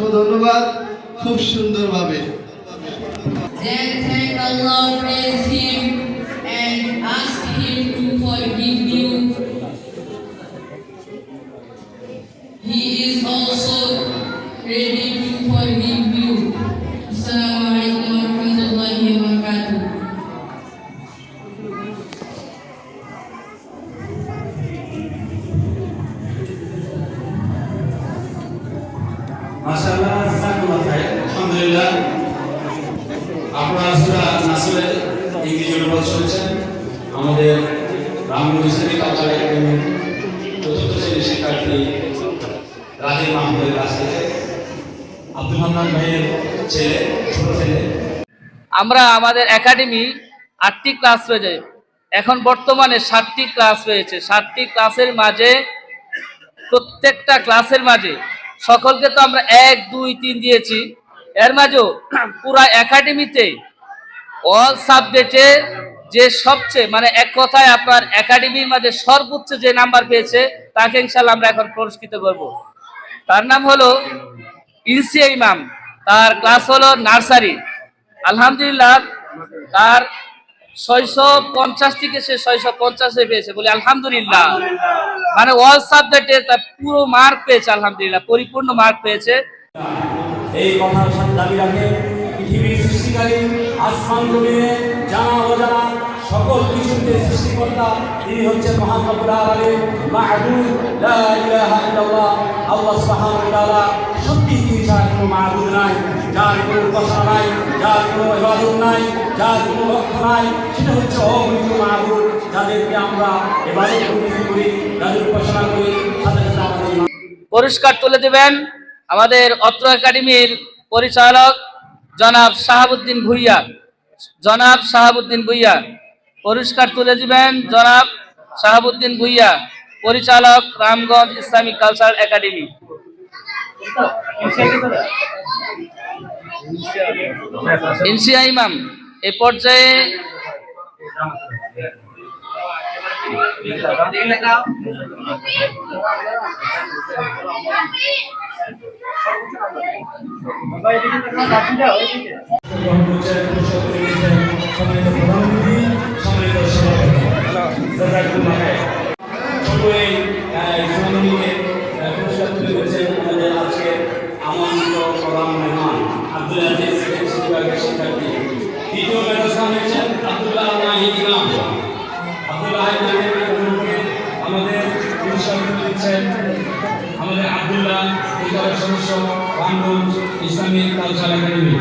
অসংখ্য ধন্যবাদ, খুব সুন্দরভাবে। Then thank Allah, praise Him, and ask Him to forgive you. He is also ready to forgive you. Assalamualaikum warahmatullahi wabarakatuh. মাশাআল্লাহ, জাযাকাল্লাহু খাইর। আলহামদুলিল্লাহ, আপনারা সূরা নাসরের ইংরেজি অনুবাদ শুনেছেন আমাদের রামগঞ্জ ইসলামিক কালচারাল একাডেমির চতুর্থ শ্রেণীর শিক্ষার্থী রাহিম মাহমুদের কাছ থেকে। আব্দুল হান্নান ভাইয়ের ছেলে, ছোট ছেলে। আমরা আমাদের একাডেমি 8টি ক্লাস রয়েছে, এখন বর্তমানে 7টি ক্লাস রয়েছে। 7টি ক্লাসের মাঝে প্রত্যেকটা ক্লাসের মাঝে সকলকে তো আমরা 1, 2, 3 দিয়েছি। এর মাঝেও পুরা একাডেমিতে অল সাবজেক্টে যে সবচেয়ে মানে এক কথায় আপনার একাডেমির মাঝে সর্বোচ্চ যে নাম্বার পেয়েছে তাকে ইনশাআল্লাহ আমরা এখন পুরস্কৃত করব। তার নাম হলো ইনসিয়া ইমাম, তার ক্লাস হলো নার্সারি। আলহামদুলিল্লাহ, তার 650 থেকে সে 650 পেয়েছে, বলি আলহামদুলিল্লাহ। মানে অল সাবজেক্টে তার পুরো মার্ক পেয়েছে, আলহামদুলিল্লাহ, পরিপূর্ণ মার্ক পেয়েছে। এই কথার সাথে দাবি রাখে পৃথিবীর সৃষ্টিকারী, আসমান জমিনে জানা অজানা সকল কিছুকে সৃষ্টিকর্তা তিনি হচ্ছেন মহান রব্বুল আলামিন, মা'বুদ লা ইলাহা ইল্লাল্লাহ। আল্লাহ সুবহানাহু ওয়া তাআলা সত্যি তিনি ছাড়া কোনো মা'বুদ নাই, যার কোনো উপাসনা নাই, যার কোনো ইবাদত নাই, যার কোনো লক্ষ্য নাই। সেটা হচ্ছে অগণিত মা'বুদ, যাদেরকে আমরা ইবাদত করি, যাদের উপাসনা করি। সাথে সাথে আমাদের পুরস্কার তুলে দেবেন আমাদের অত্র একাডেমির পরিচালক জনাব শাহাবুদ্দিন ভুইয়া। জনাব শাহাবুদ্দিন ভুইয়া পুরস্কার তুলে দিবেন, জনাব শাহাবুদ্দিন ভুইয়া, পরিচালক Ramganj Islamic cultural academy. Insia ইমাম এই পর্যায়ে আমাদের আব্দুল্লাহ সদস্য রামগঞ্জ ইসলামিক কালচারাল একাডেমি।